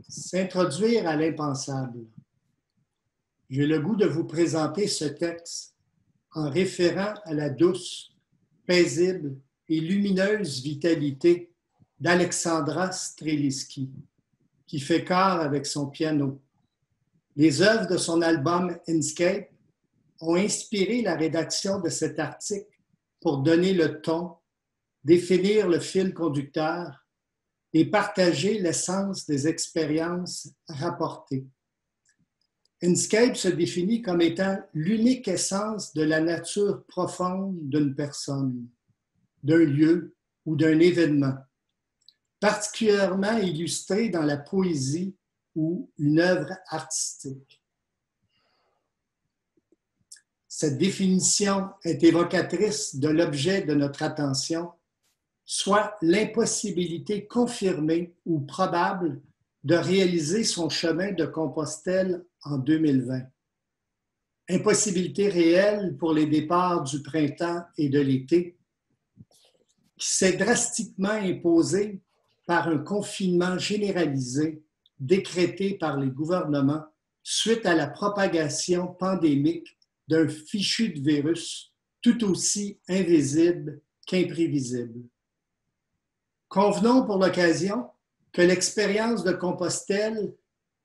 S'introduire à l'impensable. J'ai le goût de vous présenter ce texte en référant à la douce, paisible et lumineuse vitalité d'Alexandra Strelitzky, qui fait corps avec son piano. Les œuvres de son album Inscape ont inspiré la rédaction de cet article pour donner le ton, définir le fil conducteur et partager l'essence des expériences rapportées. Inscape se définit comme étant l'unique essence de la nature profonde d'une personne, d'un lieu ou d'un événement, particulièrement illustré dans la poésie ou une œuvre artistique. Cette définition est évocatrice de l'objet de notre attention, soit l'impossibilité confirmée ou probable de réaliser son chemin de Compostelle en 2020. Impossibilité réelle pour les départs du printemps et de l'été, qui s'est drastiquement imposée par un confinement généralisé décrété par les gouvernements suite à la propagation pandémique d'un fichu de virus tout aussi invisible qu'imprévisible. Convenons pour l'occasion que l'expérience de Compostelle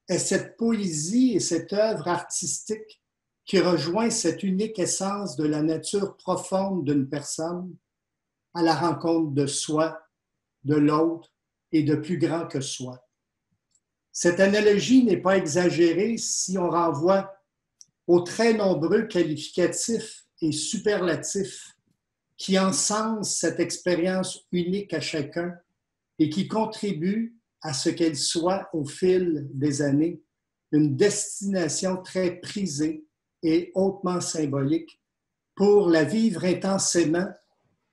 est cette poésie et cette œuvre artistique qui rejoint cette unique essence de la nature profonde d'une personne à la rencontre de soi, de l'autre et de plus grand que soi. Cette analogie n'est pas exagérée si on renvoie aux très nombreux qualificatifs et superlatifs qui encensent cette expérience unique à chacun et qui contribuent à ce qu'elle soit, au fil des années, une destination très prisée et hautement symbolique pour la vivre intensément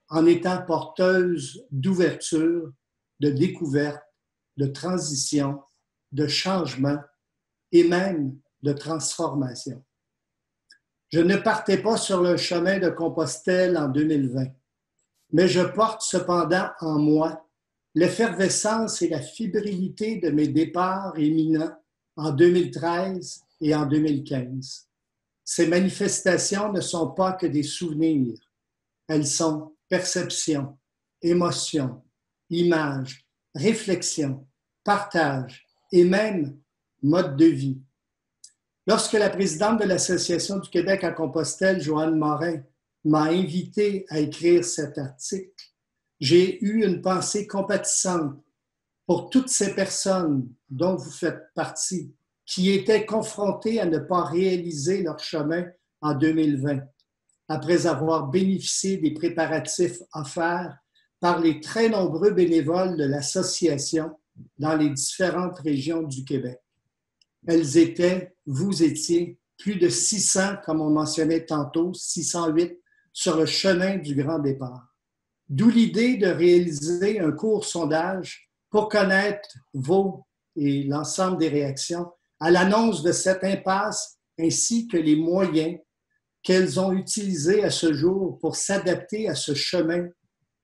en étant porteuse d'ouverture, de découverte, de transition, de changement et même de transformation. Je ne partais pas sur le chemin de Compostelle en 2020, mais je porte cependant en moi l'effervescence et la fébrilité de mes départs éminents en 2013 et en 2015. Ces manifestations ne sont pas que des souvenirs. Elles sont perception, émotion, image, réflexion, partage et même mode de vie. Lorsque la présidente de l'Association du Québec à Compostelle, Joanne Morin, m'a invité à écrire cet article, j'ai eu une pensée compatissante pour toutes ces personnes dont vous faites partie, qui étaient confrontées à ne pas réaliser leur chemin en 2020, après avoir bénéficié des préparatifs offerts par les très nombreux bénévoles de l'association dans les différentes régions du Québec. Elles étaient, vous étiez, plus de 600, comme on mentionnait tantôt, 608, sur le chemin du grand départ. D'où l'idée de réaliser un court sondage pour connaître vos et l'ensemble des réactions à l'annonce de cette impasse ainsi que les moyens qu'elles ont utilisés à ce jour pour s'adapter à ce chemin,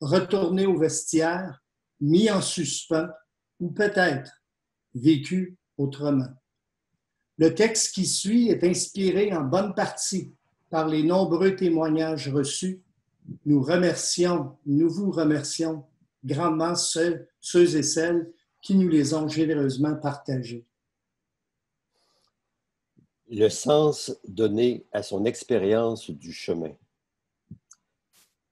retourner au vestiaire, mis en suspens ou peut-être vécu autrement. Le texte qui suit est inspiré en bonne partie par les nombreux témoignages reçus. Nous vous remercions grandement ceux et celles qui nous les ont généreusement partagés. Le sens donné à son expérience du chemin.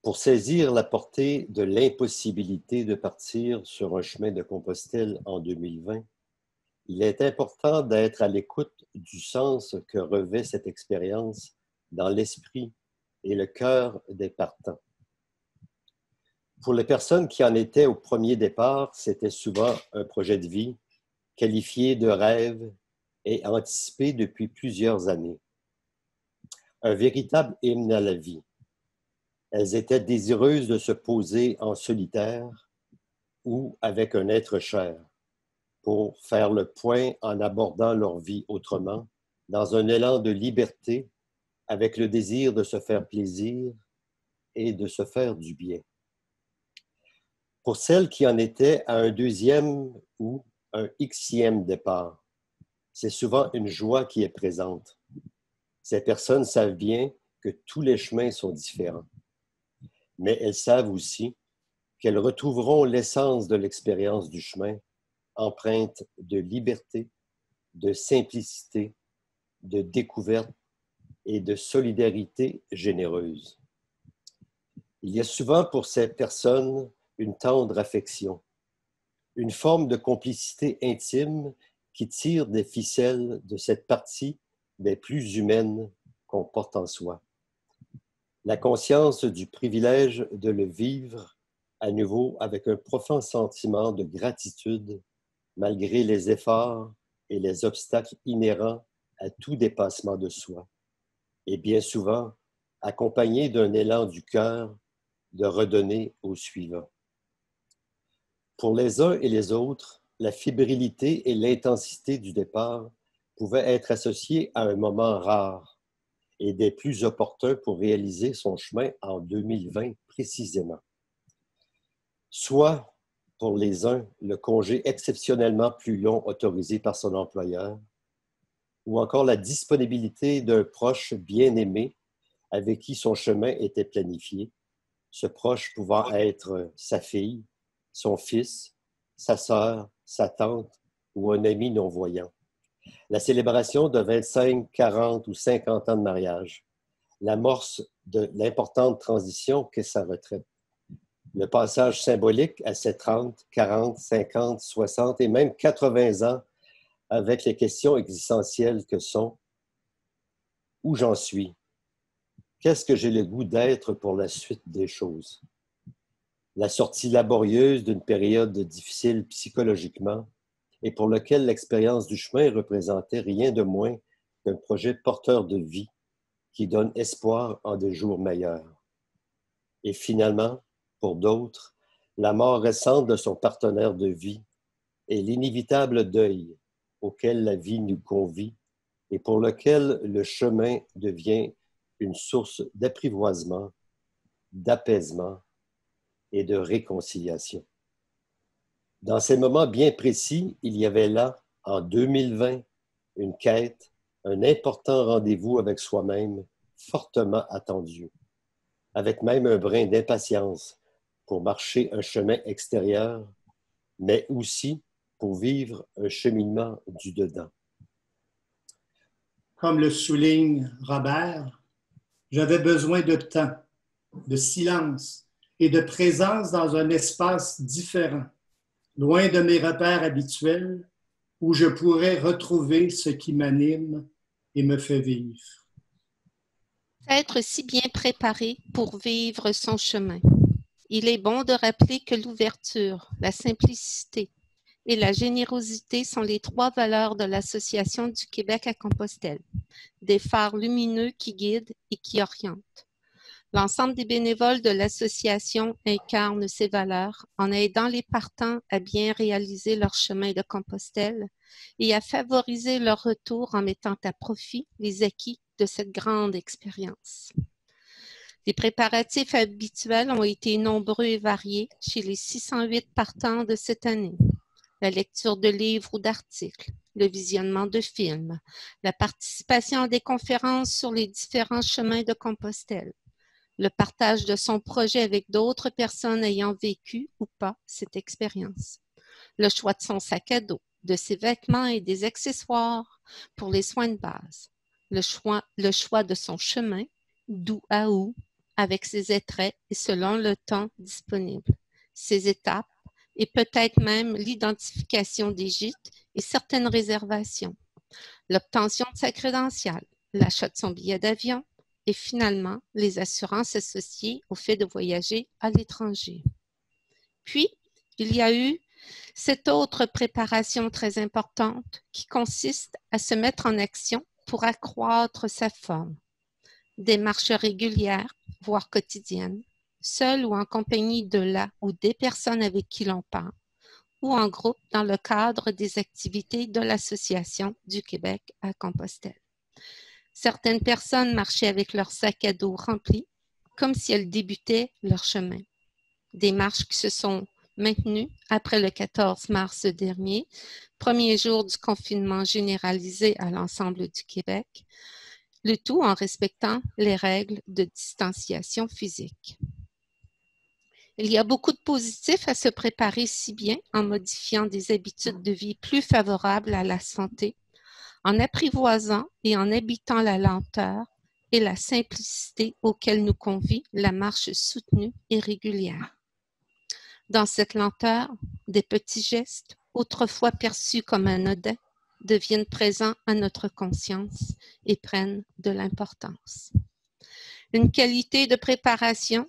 Pour saisir la portée de l'impossibilité de partir sur un chemin de Compostelle en 2020, il est important d'être à l'écoute du sens que revêt cette expérience dans l'esprit et le cœur des partants. Pour les personnes qui en étaient au premier départ, c'était souvent un projet de vie, qualifié de rêve et anticipé depuis plusieurs années. Un véritable hymne à la vie. Elles étaient désireuses de se poser en solitaire ou avec un être cher pour faire le point en abordant leur vie autrement, dans un élan de liberté, avec le désir de se faire plaisir et de se faire du bien. Pour celles qui en étaient à un deuxième ou un Xème départ. C'est souvent une joie qui est présente. Ces personnes savent bien que tous les chemins sont différents, mais elles savent aussi qu'elles retrouveront l'essence de l'expérience du chemin, empreinte de liberté, de simplicité, de découverte et de solidarité généreuse. Il y a souvent pour ces personnes une tendre affection, une forme de complicité intime qui tire des ficelles de cette partie des plus humaines qu'on porte en soi. La conscience du privilège de le vivre à nouveau avec un profond sentiment de gratitude malgré les efforts et les obstacles inhérents à tout dépassement de soi, et bien souvent accompagné d'un élan du cœur de redonner au suivant. Pour les uns et les autres, la fébrilité et l'intensité du départ pouvaient être associées à un moment rare et des plus opportuns pour réaliser son chemin en 2020 précisément. Soit, pour les uns, le congé exceptionnellement plus long autorisé par son employeur, ou encore la disponibilité d'un proche bien-aimé avec qui son chemin était planifié, ce proche pouvant être sa fille, son fils, sa sœur, sa tante ou un ami non-voyant. La célébration de 25, 40 ou 50 ans de mariage, l'amorce de l'importante transition qu'est sa retraite, le passage symbolique à ses 30, 40, 50, 60 et même 80 ans avec les questions existentielles que sont « Où j'en suis? Qu'est-ce que j'ai le goût d'être pour la suite des choses? » La sortie laborieuse d'une période difficile psychologiquement et pour lequel l'expérience du chemin représentait rien de moins qu'un projet porteur de vie qui donne espoir en des jours meilleurs. Et finalement, pour d'autres, la mort récente de son partenaire de vie et l'inévitable deuil auquel la vie nous convie et pour lequel le chemin devient une source d'apprivoisement, d'apaisement et de réconciliation. Dans ces moments bien précis, il y avait là, en 2020, une quête, un important rendez-vous avec soi-même, fortement attendu, avec même un brin d'impatience pour marcher un chemin extérieur, mais aussi pour vivre un cheminement du dedans. Comme le souligne Robert, j'avais besoin de temps, de silence et de présence dans un espace différent, loin de mes repères habituels, où je pourrais retrouver ce qui m'anime et me fait vivre. Être si bien préparé pour vivre son chemin. Il est bon de rappeler que l'ouverture, la simplicité et la générosité sont les trois valeurs de l'Association du Québec à Compostelle, des phares lumineux qui guident et qui orientent. L'ensemble des bénévoles de l'association incarnent ces valeurs en aidant les partants à bien réaliser leur chemin de Compostelle et à favoriser leur retour en mettant à profit les acquis de cette grande expérience. Les préparatifs habituels ont été nombreux et variés chez les 608 partants de cette année. La lecture de livres ou d'articles, le visionnement de films, la participation à des conférences sur les différents chemins de Compostelle, le partage de son projet avec d'autres personnes ayant vécu ou pas cette expérience, le choix de son sac à dos, de ses vêtements et des accessoires pour les soins de base, le choix de son chemin, d'où à où, avec ses attraits et selon le temps disponible, ses étapes et peut-être même l'identification des gîtes et certaines réservations, l'obtention de sa crédentiale, l'achat de son billet d'avion et finalement les assurances associées au fait de voyager à l'étranger. Puis, il y a eu cette autre préparation très importante qui consiste à se mettre en action pour accroître sa forme. Des marches régulières, voire quotidiennes, seul ou en compagnie de la ou des personnes avec qui l'on part, ou en groupe dans le cadre des activités de l'Association du Québec à Compostelle. Certaines personnes marchaient avec leur sac à dos rempli, comme si elles débutaient leur chemin. Des marches qui se sont maintenue après le 14 mars dernier, premier jour du confinement généralisé à l'ensemble du Québec, le tout en respectant les règles de distanciation physique. Il y a beaucoup de positifs à se préparer si bien en modifiant des habitudes de vie plus favorables à la santé, en apprivoisant et en habitant la lenteur et la simplicité auxquelles nous convie la marche soutenue et régulière. Dans cette lenteur, des petits gestes, autrefois perçus comme anodins, deviennent présents à notre conscience et prennent de l'importance. Une qualité de préparation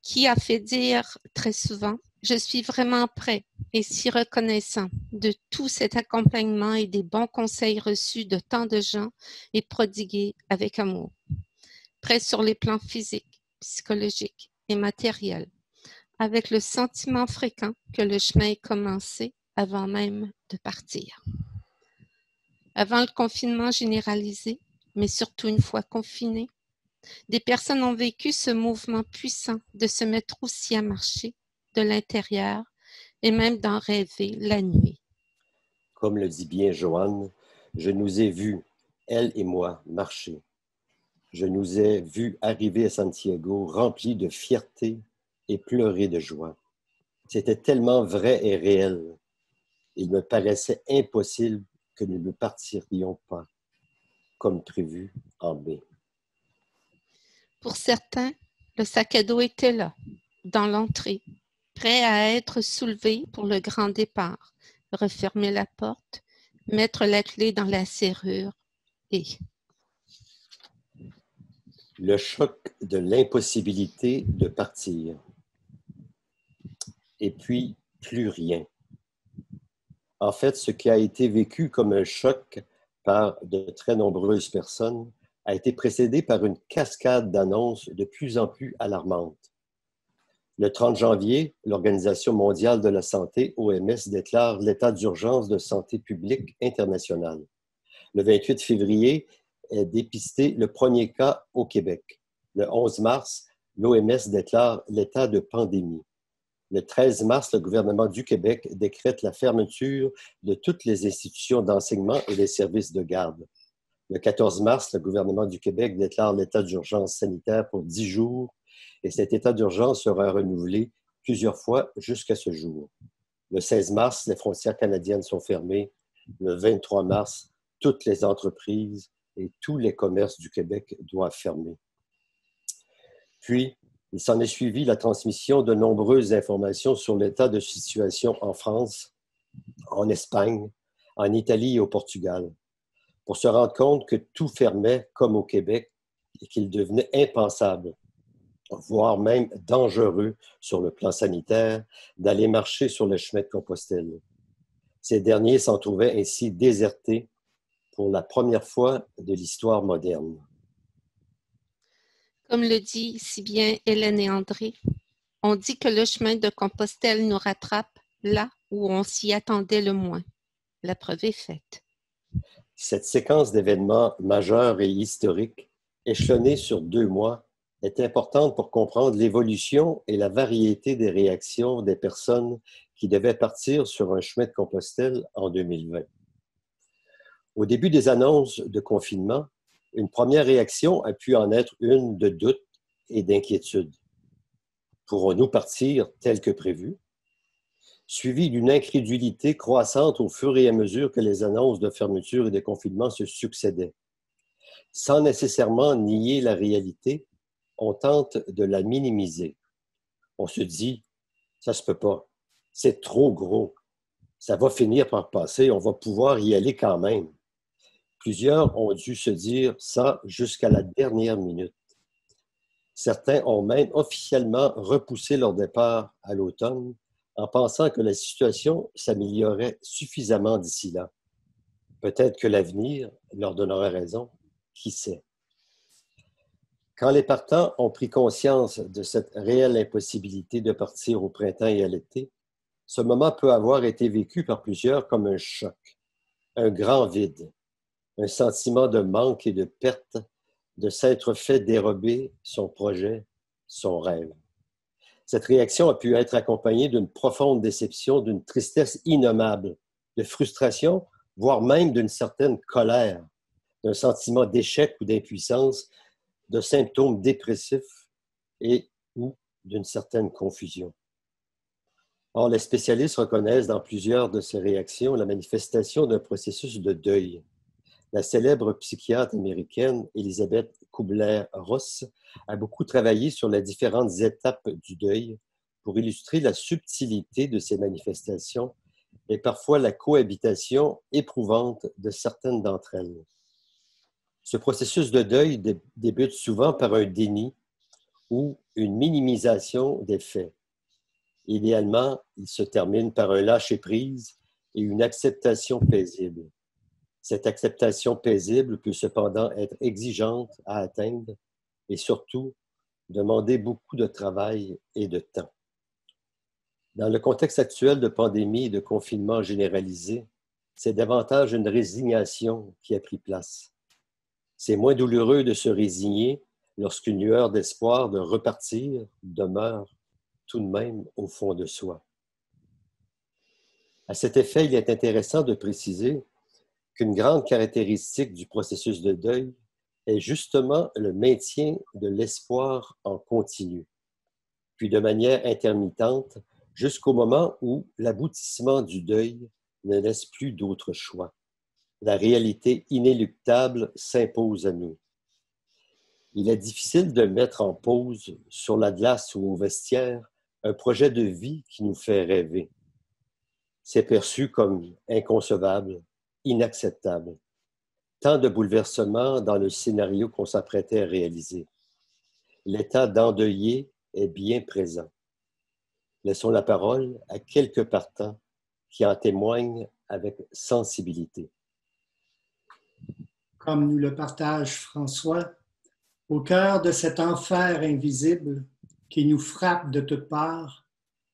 qui a fait dire très souvent « Je suis vraiment prêt et si reconnaissant de tout cet accompagnement et des bons conseils reçus de tant de gens et prodigués avec amour. Prêt sur les plans physiques, psychologiques et matériels, avec le sentiment fréquent que le chemin est commencé avant même de partir. » Avant le confinement généralisé, mais surtout une fois confinés, des personnes ont vécu ce mouvement puissant de se mettre aussi à marcher de l'intérieur et même d'en rêver la nuit. Comme le dit bien Joanne, je nous ai vus, elle et moi, marcher. Je nous ai vus arriver à Santiago remplis de fierté et pleurer de joie. C'était tellement vrai et réel. Il me paraissait impossible que nous ne partirions pas, comme prévu, en baie. Pour certains, le sac à dos était là, dans l'entrée, prêt à être soulevé pour le grand départ, refermer la porte, mettre la clé dans la serrure et... Le choc de l'impossibilité de partir. Et puis, plus rien. En fait, ce qui a été vécu comme un choc par de très nombreuses personnes a été précédé par une cascade d'annonces de plus en plus alarmantes. Le 30 janvier, l'Organisation mondiale de la santé, OMS, déclare l'état d'urgence de santé publique internationale. Le 28 février est dépisté le premier cas au Québec. Le 11 mars, l'OMS déclare l'état de pandémie. Le 13 mars, le gouvernement du Québec décrète la fermeture de toutes les institutions d'enseignement et les services de garde. Le 14 mars, le gouvernement du Québec déclare l'état d'urgence sanitaire pour 10 jours et cet état d'urgence sera renouvelé plusieurs fois jusqu'à ce jour. Le 16 mars, les frontières canadiennes sont fermées. Le 23 mars, toutes les entreprises et tous les commerces du Québec doivent fermer. Puis, il s'en est suivi la transmission de nombreuses informations sur l'état de situation en France, en Espagne, en Italie et au Portugal, pour se rendre compte que tout fermait comme au Québec et qu'il devenait impensable, voire même dangereux sur le plan sanitaire, d'aller marcher sur le chemin de Compostelle. Ces derniers s'en trouvaient ainsi désertés pour la première fois de l'histoire moderne. Comme le dit si bien Hélène et André, on dit que le chemin de Compostelle nous rattrape là où on s'y attendait le moins. La preuve est faite. Cette séquence d'événements majeurs et historiques, échelonnée sur 2 mois, est importante pour comprendre l'évolution et la variété des réactions des personnes qui devaient partir sur un chemin de Compostelle en 2020. Au début des annonces de confinement, une première réaction a pu en être une de doute et d'inquiétude. Pourrons-nous partir tel que prévu? Suivie d'une incrédulité croissante au fur et à mesure que les annonces de fermeture et de confinement se succédaient. Sans nécessairement nier la réalité, on tente de la minimiser. On se dit, ça se peut pas, c'est trop gros, ça va finir par passer, on va pouvoir y aller quand même. Plusieurs ont dû se dire ça jusqu'à la dernière minute. Certains ont même officiellement repoussé leur départ à l'automne en pensant que la situation s'améliorerait suffisamment d'ici là. Peut-être que l'avenir leur donnera raison, qui sait. Quand les partants ont pris conscience de cette réelle impossibilité de partir au printemps et à l'été, ce moment peut avoir été vécu par plusieurs comme un choc, un grand vide, un sentiment de manque et de perte, de s'être fait dérober son projet, son rêve. Cette réaction a pu être accompagnée d'une profonde déception, d'une tristesse innommable, de frustration, voire même d'une certaine colère, d'un sentiment d'échec ou d'impuissance, de symptômes dépressifs et ou d'une certaine confusion. Or, les spécialistes reconnaissent dans plusieurs de ces réactions la manifestation d'un processus de deuil. La célèbre psychiatre américaine Elisabeth Kubler-Ross a beaucoup travaillé sur les différentes étapes du deuil pour illustrer la subtilité de ces manifestations et parfois la cohabitation éprouvante de certaines d'entre elles. Ce processus de deuil débute souvent par un déni ou une minimisation des faits. Idéalement, il se termine par un lâcher-prise et une acceptation paisible. Cette acceptation paisible peut cependant être exigeante à atteindre et surtout demander beaucoup de travail et de temps. Dans le contexte actuel de pandémie et de confinement généralisé, c'est davantage une résignation qui a pris place. C'est moins douloureux de se résigner lorsqu'une lueur d'espoir de repartir demeure tout de même au fond de soi. À cet effet, il est intéressant de préciser qu'une grande caractéristique du processus de deuil est justement le maintien de l'espoir en continu, puis de manière intermittente jusqu'au moment où l'aboutissement du deuil ne laisse plus d'autre choix. La réalité inéluctable s'impose à nous. Il est difficile de mettre en pause sur la glace ou au vestiaire un projet de vie qui nous fait rêver. C'est perçu comme inconcevable, inacceptable. Tant de bouleversements dans le scénario qu'on s'apprêtait à réaliser. L'état d'endeuillé est bien présent. Laissons la parole à quelques partants qui en témoignent avec sensibilité. Comme nous le partage François, au cœur de cet enfer invisible qui nous frappe de toutes parts,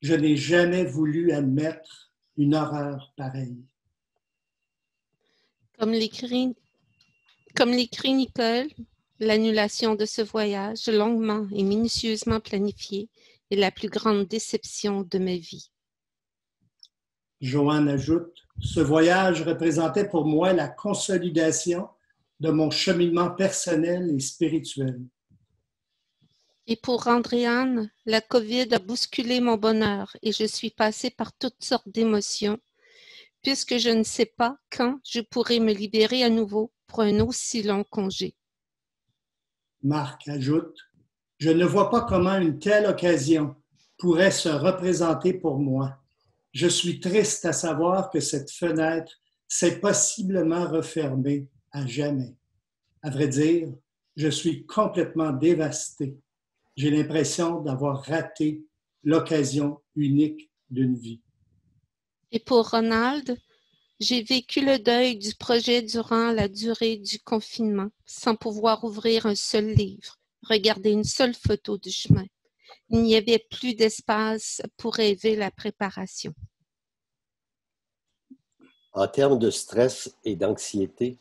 je n'ai jamais voulu admettre une horreur pareille. Comme l'écrit Nicole, l'annulation de ce voyage longuement et minutieusement planifié est la plus grande déception de ma vie. Joanne ajoute, ce voyage représentait pour moi la consolidation de mon cheminement personnel et spirituel. Et pour Andréane, la COVID a bousculé mon bonheur et je suis passée par toutes sortes d'émotions, puisque je ne sais pas quand je pourrai me libérer à nouveau pour un aussi long congé. Marc ajoute, je ne vois pas comment une telle occasion pourrait se représenter pour moi. Je suis triste à savoir que cette fenêtre s'est possiblement refermée à jamais. À vrai dire, je suis complètement dévasté. J'ai l'impression d'avoir raté l'occasion unique d'une vie. Et pour Ronald, j'ai vécu le deuil du projet durant la durée du confinement, sans pouvoir ouvrir un seul livre, regarder une seule photo du chemin. Il n'y avait plus d'espace pour rêver la préparation. En termes de stress et d'anxiété,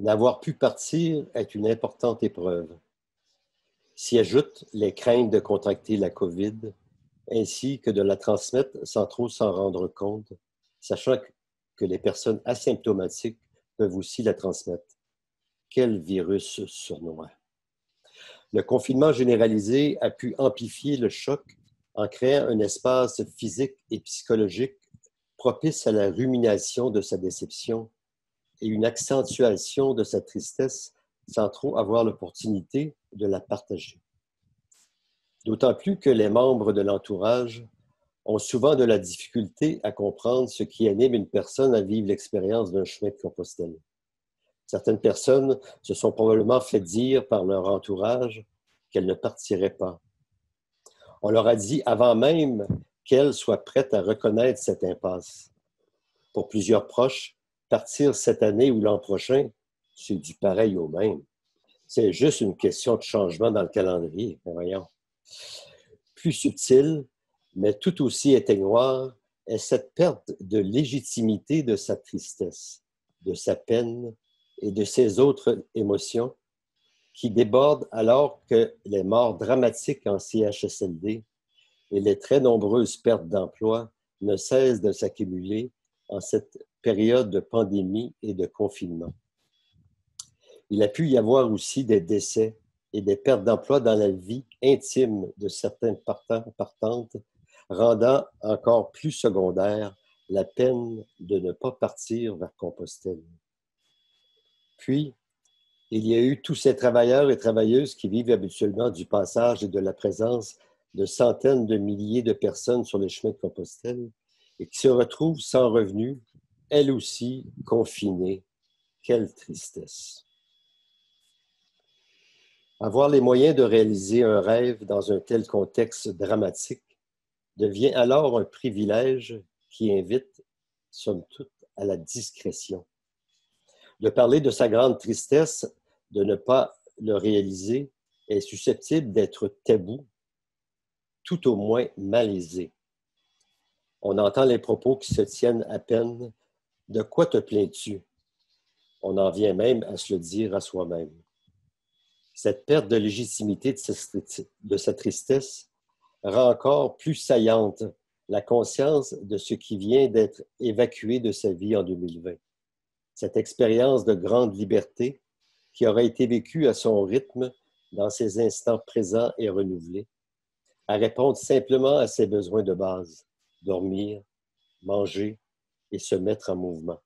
n'avoir pu partir est une importante épreuve. S'y ajoutent les craintes de contracter la COVID, ainsi que de la transmettre sans trop s'en rendre compte, sachant que les personnes asymptomatiques peuvent aussi la transmettre. Quel virus sournois! Le confinement généralisé a pu amplifier le choc en créant un espace physique et psychologique propice à la rumination de sa déception et une accentuation de sa tristesse sans trop avoir l'opportunité de la partager. D'autant plus que les membres de l'entourage ont souvent de la difficulté à comprendre ce qui anime une personne à vivre l'expérience d'un chemin de Compostelle. Certaines personnes se sont probablement fait dire par leur entourage qu'elles ne partiraient pas. On leur a dit avant même qu'elles soient prêtes à reconnaître cette impasse. Pour plusieurs proches, partir cette année ou l'an prochain, c'est du pareil au même. C'est juste une question de changement dans le calendrier. Voyons. Plus subtil, mais tout aussi éteignoir, est cette perte de légitimité de sa tristesse, de sa peine et de ses autres émotions qui débordent alors que les morts dramatiques en CHSLD et les très nombreuses pertes d'emploi ne cessent de s'accumuler en cette période de pandémie et de confinement. Il a pu y avoir aussi des décès et des pertes d'emploi dans la vie intime de certaines partantes, rendant encore plus secondaire la peine de ne pas partir vers Compostelle. Puis, il y a eu tous ces travailleurs et travailleuses qui vivent habituellement du passage et de la présence de centaines de milliers de personnes sur les chemins de Compostelle et qui se retrouvent sans revenus, elles aussi confinées. Quelle tristesse! Avoir les moyens de réaliser un rêve dans un tel contexte dramatique devient alors un privilège qui invite, somme toute, à la discrétion. De parler de sa grande tristesse, de ne pas le réaliser, est susceptible d'être tabou, tout au moins malaisé. On entend les propos qui se tiennent à peine. De quoi te plains-tu? On en vient même à se le dire à soi-même. Cette perte de légitimité de sa tristesse rend encore plus saillante la conscience de ce qui vient d'être évacué de sa vie en 2020. Cette expérience de grande liberté qui aurait été vécue à son rythme dans ses instants présents et renouvelés, à répondre simplement à ses besoins de base, dormir, manger et se mettre en mouvement.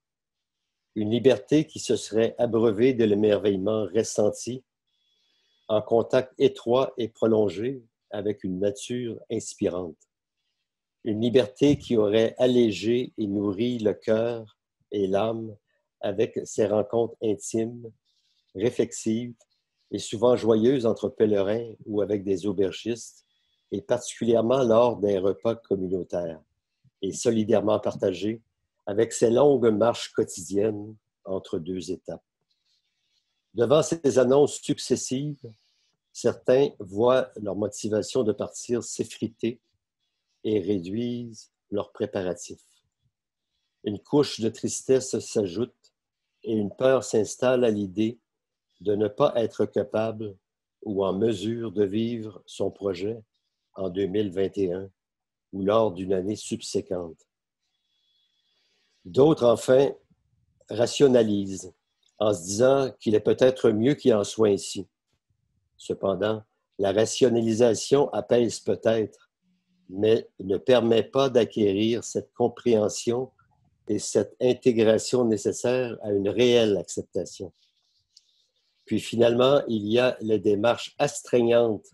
Une liberté qui se serait abreuvée de l'émerveillement ressenti en contact étroit et prolongé avec une nature inspirante. Une liberté qui aurait allégé et nourri le cœur et l'âme avec ses rencontres intimes, réflexives et souvent joyeuses entre pèlerins ou avec des aubergistes, et particulièrement lors des repas communautaires, et solidairement partagés avec ces longues marches quotidiennes entre deux étapes. Devant ces annonces successives, certains voient leur motivation de partir s'effriter et réduisent leurs préparatifs. Une couche de tristesse s'ajoute et une peur s'installe à l'idée de ne pas être capable ou en mesure de vivre son projet en 2021 ou lors d'une année subséquente. D'autres, enfin, rationalisent en se disant qu'il est peut-être mieux qu'il en soit ainsi. Cependant, la rationalisation apaise peut-être, mais ne permet pas d'acquérir cette compréhension et cette intégration nécessaire à une réelle acceptation. Puis finalement, il y a les démarches astreignantes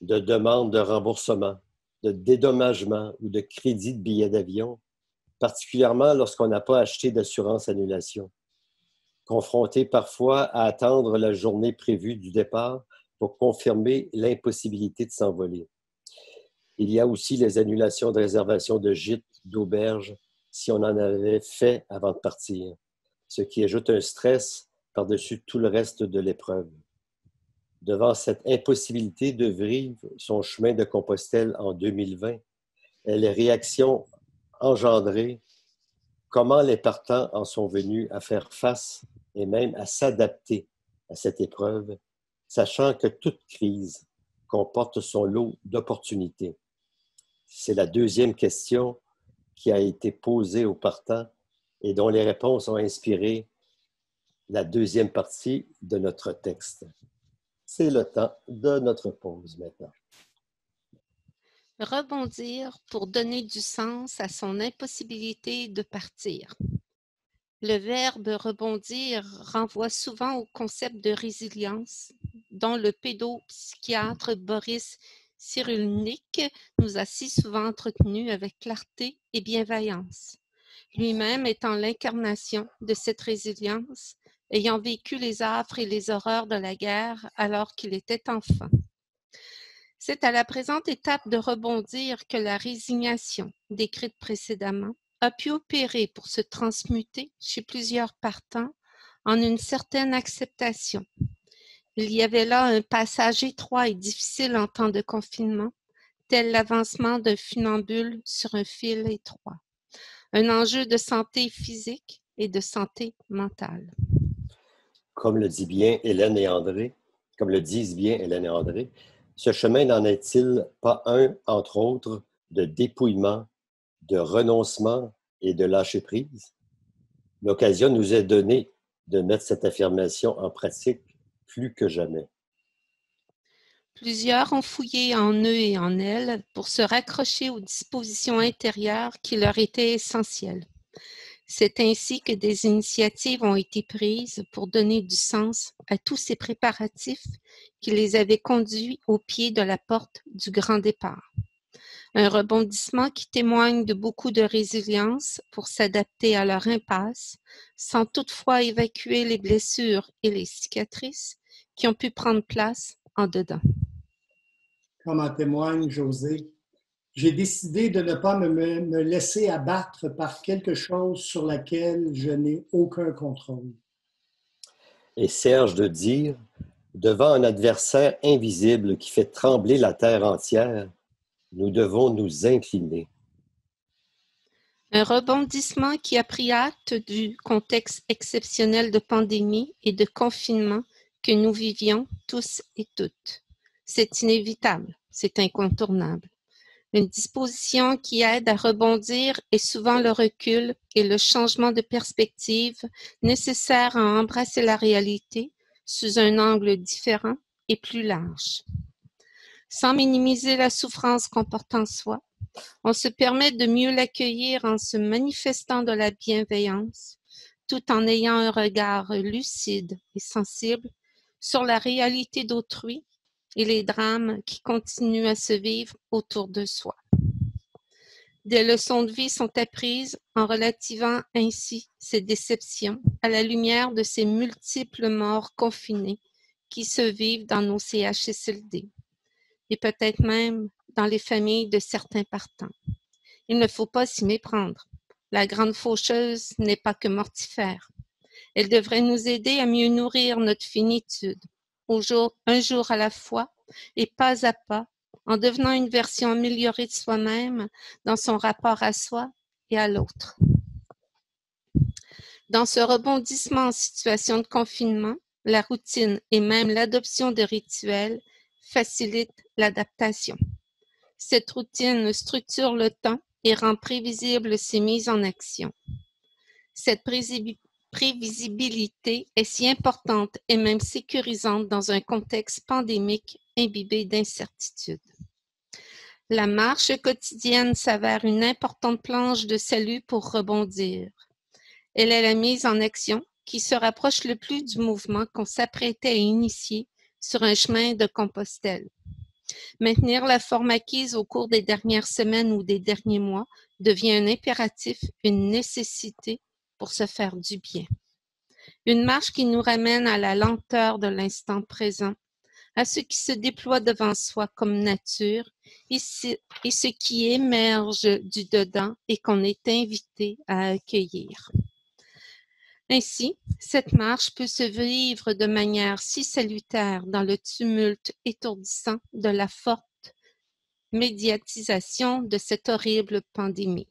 de demande de remboursement, de dédommagement ou de crédit de billets d'avion, particulièrement lorsqu'on n'a pas acheté d'assurance annulation. Confronté parfois à attendre la journée prévue du départ pour confirmer l'impossibilité de s'envoler. Il y a aussi les annulations de réservation de gîtes, d'auberges, si on en avait fait avant de partir, ce qui ajoute un stress par-dessus tout le reste de l'épreuve. Devant cette impossibilité de vivre son chemin de Compostelle en 2020 et les réactions engendrées, comment les partants en sont venus à faire face et même à s'adapter à cette épreuve, sachant que toute crise comporte son lot d'opportunités. C'est la deuxième question qui a été posée aux partants et dont les réponses ont inspiré la deuxième partie de notre texte. C'est le temps de notre pause maintenant. Rebondir pour donner du sens à son impossibilité de partir. Le verbe rebondir renvoie souvent au concept de résilience dont le pédopsychiatre Boris Cyrulnik nous a si souvent entretenu avec clarté et bienveillance. Lui-même étant l'incarnation de cette résilience, ayant vécu les affres et les horreurs de la guerre alors qu'il était enfant. C'est à la présente étape de rebondir que la résignation, décrite précédemment, a pu opérer pour se transmuter chez plusieurs partants en une certaine acceptation. Il y avait là un passage étroit et difficile en temps de confinement, tel l'avancement d'un funambule sur un fil étroit. Un enjeu de santé physique et de santé mentale. Comme le disent bien Hélène et André, Ce chemin n'en est-il pas un, entre autres, de dépouillement, de renoncement et de lâcher-prise? L'occasion nous est donnée de mettre cette affirmation en pratique plus que jamais. Plusieurs ont fouillé en eux et en elles pour se raccrocher aux dispositions intérieures qui leur étaient essentielles. C'est ainsi que des initiatives ont été prises pour donner du sens à tous ces préparatifs qui les avaient conduits au pied de la porte du grand départ. Un rebondissement qui témoigne de beaucoup de résilience pour s'adapter à leur impasse, sans toutefois évacuer les blessures et les cicatrices qui ont pu prendre place en dedans. Comme en témoigne José, j'ai décidé de ne pas me laisser abattre par quelque chose sur laquelle je n'ai aucun contrôle. Et Serge de dire, devant un adversaire invisible qui fait trembler la terre entière, nous devons nous incliner. Un rebondissement qui a pris acte du contexte exceptionnel de pandémie et de confinement que nous vivions tous et toutes. C'est inévitable, c'est incontournable. Une disposition qui aide à rebondir est souvent le recul et le changement de perspective nécessaire à embrasser la réalité sous un angle différent et plus large. Sans minimiser la souffrance qu'on porte en soi, on se permet de mieux l'accueillir en se manifestant de la bienveillance, tout en ayant un regard lucide et sensible sur la réalité d'autrui et les drames qui continuent à se vivre autour de soi. Des leçons de vie sont apprises en relativant ainsi ces déceptions à la lumière de ces multiples morts confinées qui se vivent dans nos CHSLD et peut-être même dans les familles de certains partants. Il ne faut pas s'y méprendre. La grande faucheuse n'est pas que mortifère. Elle devrait nous aider à mieux nourrir notre finitude, un jour à la fois et pas à pas, en devenant une version améliorée de soi-même dans son rapport à soi et à l'autre. Dans ce rebondissement en situation de confinement, la routine et même l'adoption de rituels facilitent l'adaptation. Cette routine structure le temps et rend prévisible ses mises en action. Cette prévisibilité est si importante et même sécurisante dans un contexte pandémique imbibé d'incertitudes. La marche quotidienne s'avère une importante planche de salut pour rebondir. Elle est la mise en action qui se rapproche le plus du mouvement qu'on s'apprêtait à initier sur un chemin de Compostelle. Maintenir la forme acquise au cours des dernières semaines ou des derniers mois devient un impératif, une nécessité pour se faire du bien. Une marche qui nous ramène à la lenteur de l'instant présent, à ce qui se déploie devant soi comme nature et ce qui émerge du dedans et qu'on est invité à accueillir. Ainsi, cette marche peut se vivre de manière si salutaire dans le tumulte étourdissant de la forte médiatisation de cette horrible pandémie.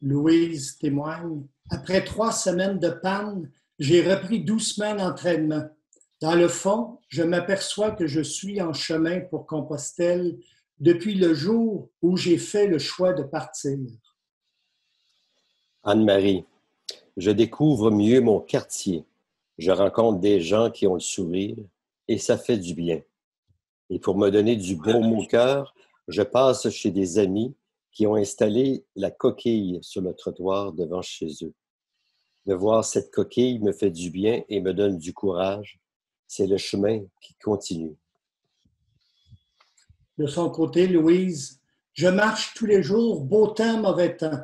Louise témoigne, après 3 semaines de panne, j'ai repris doucement l'entraînement. Dans le fond, je m'aperçois que je suis en chemin pour Compostelle depuis le jour où j'ai fait le choix de partir. Anne-Marie, je découvre mieux mon quartier. Je rencontre des gens qui ont le sourire et ça fait du bien. Et pour me donner du baume au cœur, je passe chez des amis qui ont installé la coquille sur le trottoir devant chez eux. De voir cette coquille me fait du bien et me donne du courage. C'est le chemin qui continue. De son côté, Louise, je marche tous les jours, beau temps, mauvais temps.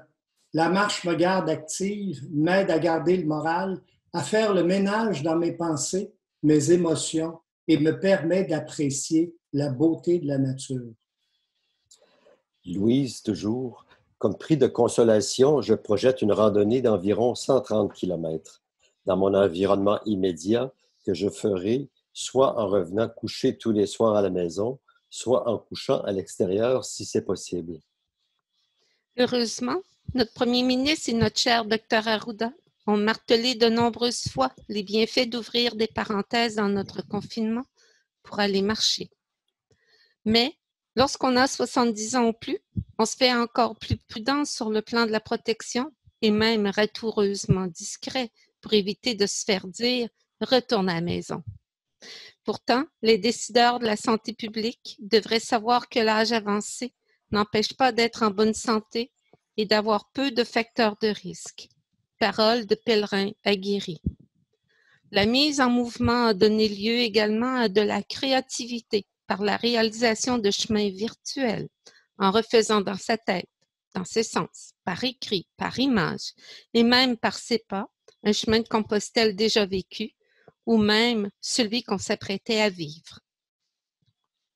La marche me garde active, m'aide à garder le moral, à faire le ménage dans mes pensées, mes émotions et me permet d'apprécier la beauté de la nature. Louise, toujours, comme prix de consolation, je projette une randonnée d'environ 130 km dans mon environnement immédiat que je ferai soit en revenant coucher tous les soirs à la maison, soit en couchant à l'extérieur si c'est possible. Heureusement, notre premier ministre et notre cher Dr Arruda ont martelé de nombreuses fois les bienfaits d'ouvrir des parenthèses dans notre confinement pour aller marcher. Mais lorsqu'on a 70 ans ou plus, on se fait encore plus prudent sur le plan de la protection et même ratoureusement discret pour éviter de se faire dire « retourne à la maison ». Pourtant, les décideurs de la santé publique devraient savoir que l'âge avancé n'empêche pas d'être en bonne santé et d'avoir peu de facteurs de risque. Parole de pèlerin aguerri. La mise en mouvement a donné lieu également à de la créativité par la réalisation de chemins virtuels, en refaisant dans sa tête, dans ses sens, par écrit, par image, et même par ses pas, un chemin de Compostelle déjà vécu, ou même celui qu'on s'apprêtait à vivre.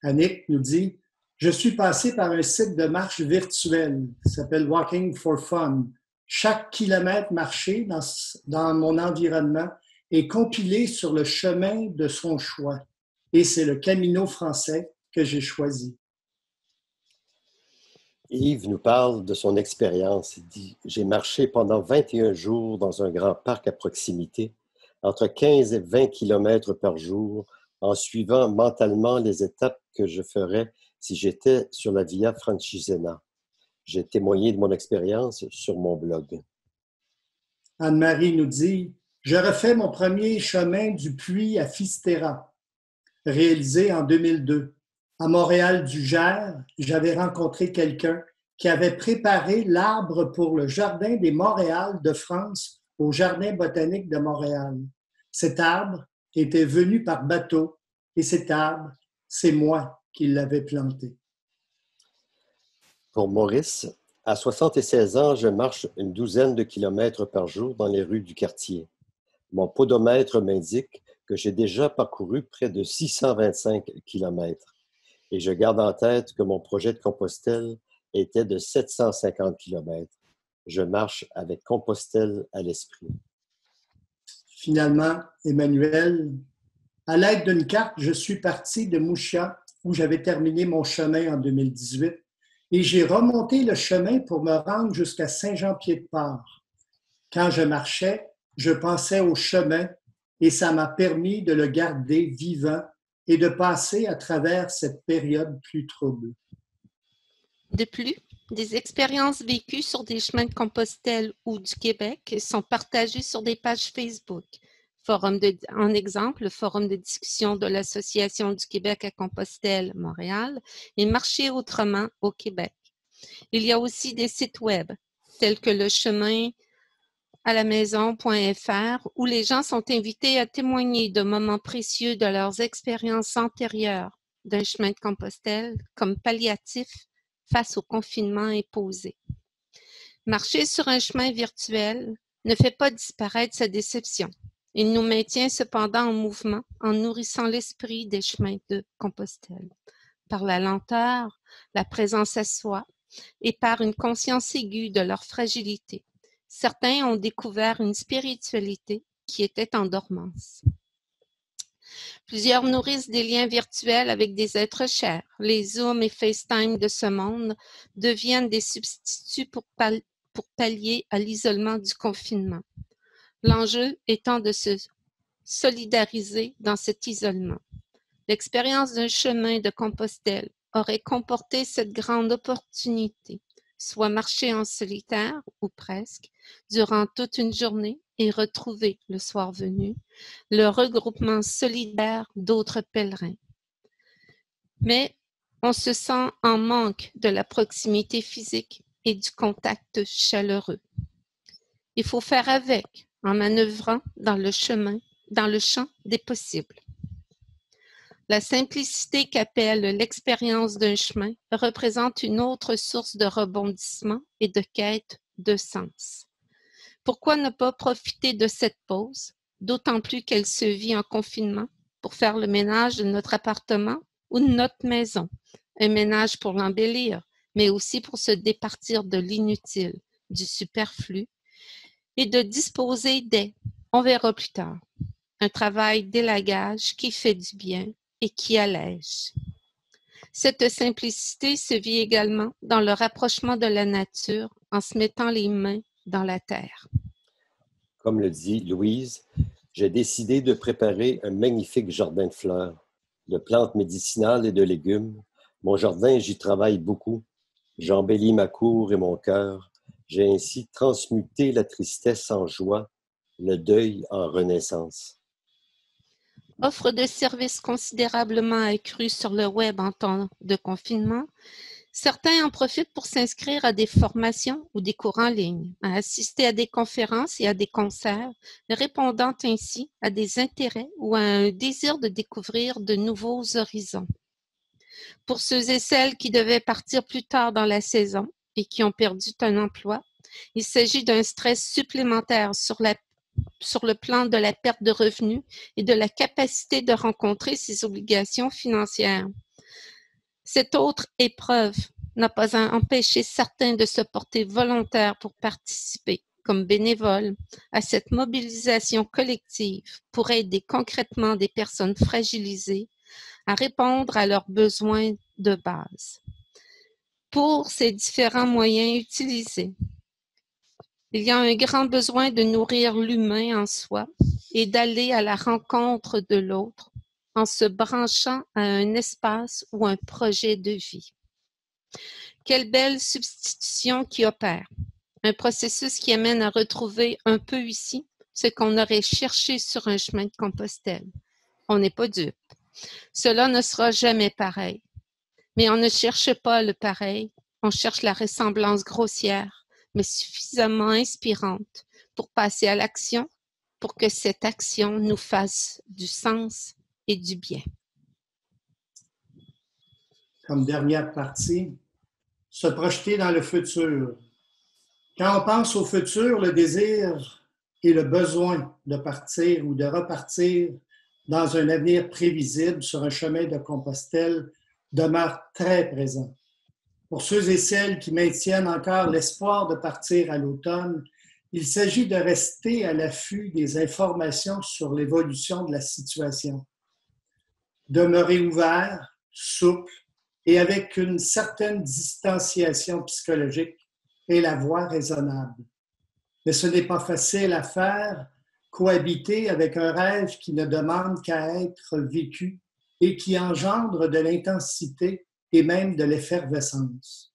Annick nous dit « Je suis passé par un site de marche virtuel qui s'appelle Walking for Fun. Chaque kilomètre marché dans mon environnement est compilé sur le chemin de son choix. Et c'est le Camino français que j'ai choisi. » Yves nous parle de son expérience. Il dit « J'ai marché pendant 21 jours dans un grand parc à proximité, entre 15 et 20 km par jour, en suivant mentalement les étapes que je ferais si j'étais sur la Via Francigena. J'ai témoigné de mon expérience sur mon blog. » Anne-Marie nous dit « Je refais mon premier chemin du Puy à Fisterra, réalisé en 2002. À Montréal du Gers, j'avais rencontré quelqu'un qui avait préparé l'arbre pour le Jardin des Montréal de France au Jardin botanique de Montréal. Cet arbre était venu par bateau et cet arbre, c'est moi qui l'avais planté. » Pour Maurice, à 76 ans, je marche une douzaine de kilomètres par jour dans les rues du quartier. Mon podomètre m'indique que j'ai déjà parcouru près de 625 kilomètres. Et je garde en tête que mon projet de Compostelle était de 750 kilomètres. Je marche avec Compostelle à l'esprit. Finalement, Emmanuel, à l'aide d'une carte, je suis parti de Moucha, où j'avais terminé mon chemin en 2018, et j'ai remonté le chemin pour me rendre jusqu'à Saint-Jean-Pied-de-Port. Quand je marchais, je pensais au chemin et ça m'a permis de le garder vivant et de passer à travers cette période plus trouble. De plus, des expériences vécues sur des chemins de Compostelle ou du Québec sont partagées sur des pages Facebook. En exemple, le forum de discussion de l'Association du Québec à Compostelle, Montréal, et Marcher autrement au Québec. Il y a aussi des sites web, tels que le chemin à la maison.fr, où les gens sont invités à témoigner de moments précieux de leurs expériences antérieures d'un chemin de Compostelle comme palliatif face au confinement imposé. Marcher sur un chemin virtuel ne fait pas disparaître sa déception. Il nous maintient cependant en mouvement en nourrissant l'esprit des chemins de Compostelle, par la lenteur, la présence à soi et par une conscience aiguë de leur fragilité. Certains ont découvert une spiritualité qui était en dormance. Plusieurs nourrissent des liens virtuels avec des êtres chers. Les Zoom et FaceTime de ce monde deviennent des substituts pour pallier à l'isolement du confinement. L'enjeu étant de se solidariser dans cet isolement. L'expérience d'un chemin de Compostelle aurait comporté cette grande opportunité, soit marcher en solitaire, ou presque, durant toute une journée et retrouver, le soir venu, le regroupement solidaire d'autres pèlerins. Mais on se sent en manque de la proximité physique et du contact chaleureux. Il faut faire avec, en manœuvrant dans le champ des possibles. La simplicité qu'appelle l'expérience d'un chemin représente une autre source de rebondissement et de quête de sens. Pourquoi ne pas profiter de cette pause, d'autant plus qu'elle se vit en confinement, pour faire le ménage de notre appartement ou de notre maison, un ménage pour l'embellir, mais aussi pour se départir de l'inutile, du superflu, et de disposer on verra plus tard, un travail d'élagage qui fait du bien et qui allège. Cette simplicité se vit également dans le rapprochement de la nature en se mettant les mains dans la terre. Comme le dit Louise, j'ai décidé de préparer un magnifique jardin de fleurs. de plantes médicinales et de légumes. Mon jardin, j'y travaille beaucoup. J'embellis ma cour et mon cœur. J'ai ainsi transmuté la tristesse en joie, le deuil en renaissance. Offre de services considérablement accrue sur le web en temps de confinement, certains en profitent pour s'inscrire à des formations ou des cours en ligne, à assister à des conférences et à des concerts, répondant ainsi à des intérêts ou à un désir de découvrir de nouveaux horizons. Pour ceux et celles qui devaient partir plus tard dans la saison et qui ont perdu un emploi, il s'agit d'un stress supplémentaire sur le plan de la perte de revenus et de la capacité de rencontrer ses obligations financières. Cette autre épreuve n'a pas empêché certains de se porter volontaires pour participer, comme bénévoles, à cette mobilisation collective pour aider concrètement des personnes fragilisées à répondre à leurs besoins de base. Pour ces différents moyens utilisés, il y a un grand besoin de nourrir l'humain en soi et d'aller à la rencontre de l'autre en se branchant à un espace ou un projet de vie. Quelle belle substitution qui opère. Un processus qui amène à retrouver un peu ici ce qu'on aurait cherché sur un chemin de Compostelle. On n'est pas dupe. Cela ne sera jamais pareil. Mais on ne cherche pas le pareil, on cherche la ressemblance grossière, mais suffisamment inspirante pour passer à l'action, pour que cette action nous fasse du sens et du bien. Comme dernière partie, se projeter dans le futur. Quand on pense au futur, le désir et le besoin de partir ou de repartir dans un avenir prévisible sur un chemin de Compostelle demeure très présent. Pour ceux et celles qui maintiennent encore l'espoir de partir à l'automne, il s'agit de rester à l'affût des informations sur l'évolution de la situation. Demeurer ouvert, souple et avec une certaine distanciation psychologique est la voie raisonnable. Mais ce n'est pas facile à faire, cohabiter avec un rêve qui ne demande qu'à être vécu et qui engendre de l'intensité et même de l'effervescence.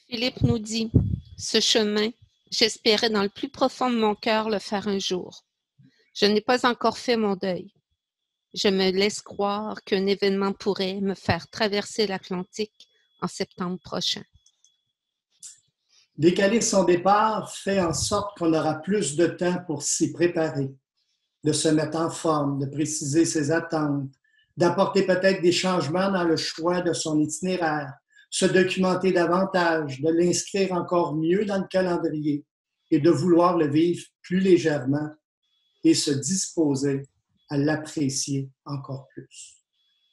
Philippe nous dit, ce chemin, j'espérais dans le plus profond de mon cœur le faire un jour. Je n'ai pas encore fait mon deuil. Je me laisse croire qu'un événement pourrait me faire traverser l'Atlantique en septembre prochain. Décaler son départ fait en sorte qu'on aura plus de temps pour s'y préparer, de se mettre en forme, de préciser ses attentes, d'apporter peut-être des changements dans le choix de son itinéraire, se documenter davantage, de l'inscrire encore mieux dans le calendrier et de vouloir le vivre plus légèrement et se disposer à l'apprécier encore plus.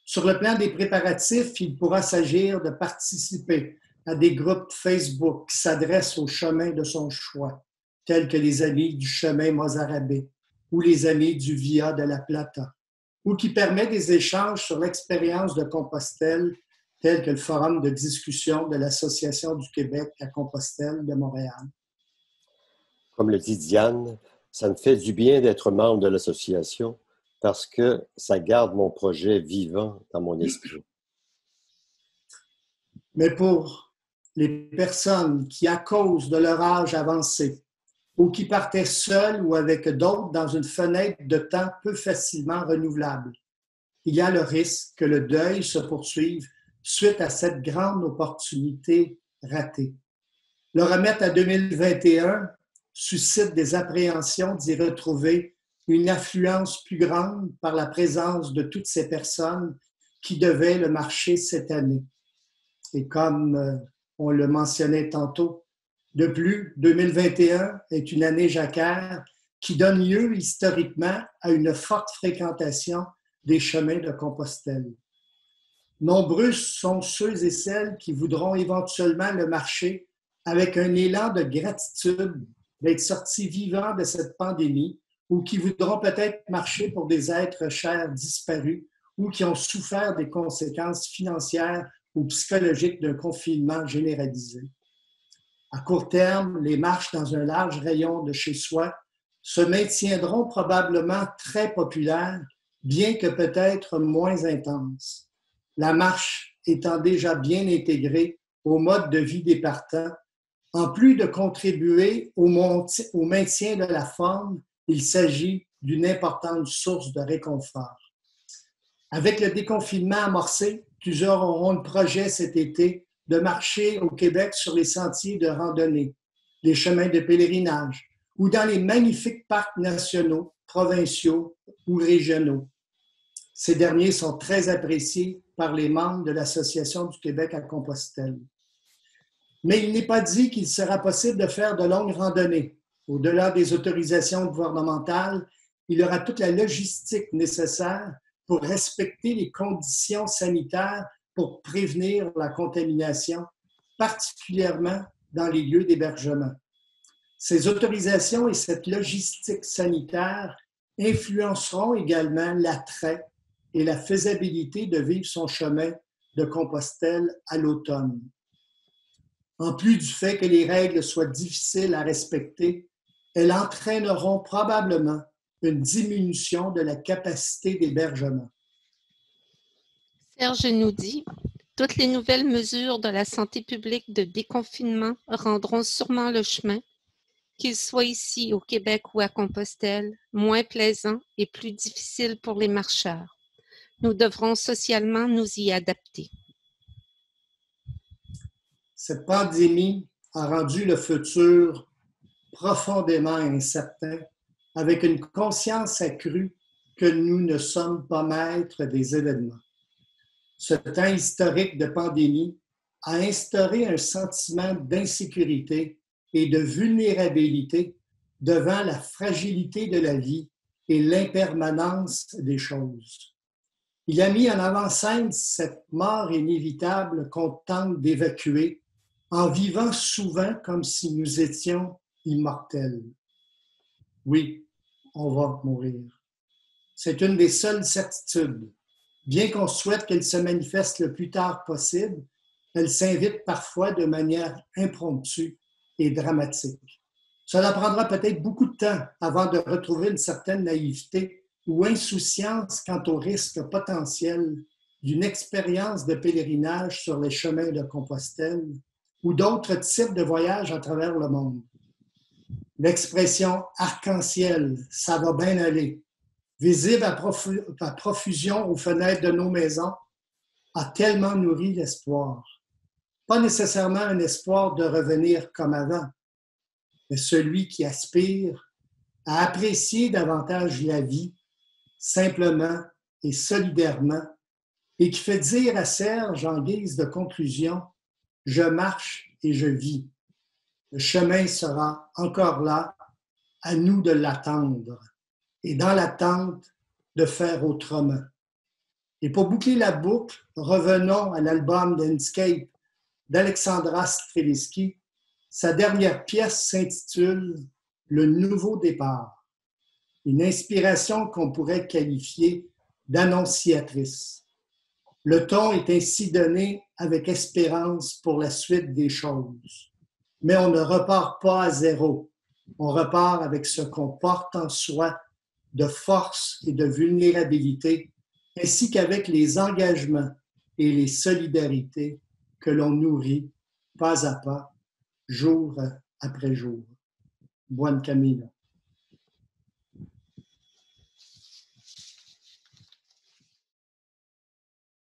Sur le plan des préparatifs, il pourra s'agir de participer à des groupes Facebook qui s'adressent au chemin de son choix, tels que les Amis du chemin Mozarabé ou les Amis du Via de la Plata, ou qui permet des échanges sur l'expérience de Compostelle, tels que le forum de discussion de l'Association du Québec à Compostelle de Montréal. Comme le dit Diane, ça me fait du bien d'être membre de l'association parce que ça garde mon projet vivant dans mon esprit. Mais pour les personnes qui, à cause de leur âge avancé, ou qui partaient seules ou avec d'autres dans une fenêtre de temps peu facilement renouvelable, il y a le risque que le deuil se poursuive suite à cette grande opportunité ratée. Le remettre à 2021 suscite des appréhensions d'y retrouver une affluence plus grande par la présence de toutes ces personnes qui devaient le marcher cette année. Et comme on le mentionnait tantôt, de plus, 2021 est une année jacquaire qui donne lieu historiquement à une forte fréquentation des chemins de Compostelle. Nombreux sont ceux et celles qui voudront éventuellement le marcher avec un élan de gratitude d'être sortis vivants de cette pandémie ou qui voudront peut-être marcher pour des êtres chers disparus ou qui ont souffert des conséquences financières ou psychologiques d'un confinement généralisé. À court terme, les marches dans un large rayon de chez soi se maintiendront probablement très populaires, bien que peut-être moins intense. La marche étant déjà bien intégrée au mode de vie des partants, en plus de contribuer au maintien de la forme, il s'agit d'une importante source de réconfort. Avec le déconfinement amorcé, plusieurs auront le projet cet été de marcher au Québec sur les sentiers de randonnée, les chemins de pèlerinage ou dans les magnifiques parcs nationaux, provinciaux ou régionaux. Ces derniers sont très appréciés par les membres de l'Association du Québec à Compostelle. Mais il n'est pas dit qu'il sera possible de faire de longues randonnées. Au-delà des autorisations gouvernementales, il y aura toute la logistique nécessaire pour respecter les conditions sanitaires pour prévenir la contamination, particulièrement dans les lieux d'hébergement. Ces autorisations et cette logistique sanitaire influenceront également l'attrait et la faisabilité de vivre son chemin de Compostelle à l'automne. En plus du fait que les règles soient difficiles à respecter, elles entraîneront probablement une diminution de la capacité d'hébergement. Serge nous dit, toutes les nouvelles mesures de la santé publique de déconfinement rendront sûrement le chemin, qu'il soit ici au Québec ou à Compostelle, moins plaisant et plus difficile pour les marcheurs. Nous devrons socialement nous y adapter. Cette pandémie a rendu le futur profondément incertain, avec une conscience accrue que nous ne sommes pas maîtres des événements. Ce temps historique de pandémie a instauré un sentiment d'insécurité et de vulnérabilité devant la fragilité de la vie et l'impermanence des choses. Il a mis en avant-scène cette mort inévitable qu'on tente d'évacuer en vivant souvent comme si nous étions immortels. Oui, on va mourir. C'est une des seules certitudes. Bien qu'on souhaite qu'elle se manifeste le plus tard possible, elle s'invite parfois de manière impromptue et dramatique. Cela prendra peut-être beaucoup de temps avant de retrouver une certaine naïveté ou insouciance quant au risque potentiel d'une expérience de pèlerinage sur les chemins de Compostelle ou d'autres types de voyages à travers le monde. L'expression « arc-en-ciel, ça va bien aller », visible à profusion aux fenêtres de nos maisons, a tellement nourri l'espoir. Pas nécessairement un espoir de revenir comme avant, mais celui qui aspire à apprécier davantage la vie, simplement et solidairement, et qui fait dire à Serge en guise de conclusion « Je marche et je vis. Le chemin sera encore là, à nous de l'attendre. Et dans l'attente, de faire autrement. » Et pour boucler la boucle, revenons à l'album d'Enscape d'Alexandra Strelitzky. Sa dernière pièce s'intitule « Le nouveau départ », une inspiration qu'on pourrait qualifier d'annonciatrice. Le ton est ainsi donné avec espérance pour la suite des choses. Mais on ne repart pas à zéro. On repart avec ce qu'on porte en soi de force et de vulnérabilité, ainsi qu'avec les engagements et les solidarités que l'on nourrit pas à pas, jour après jour. Buon cammino.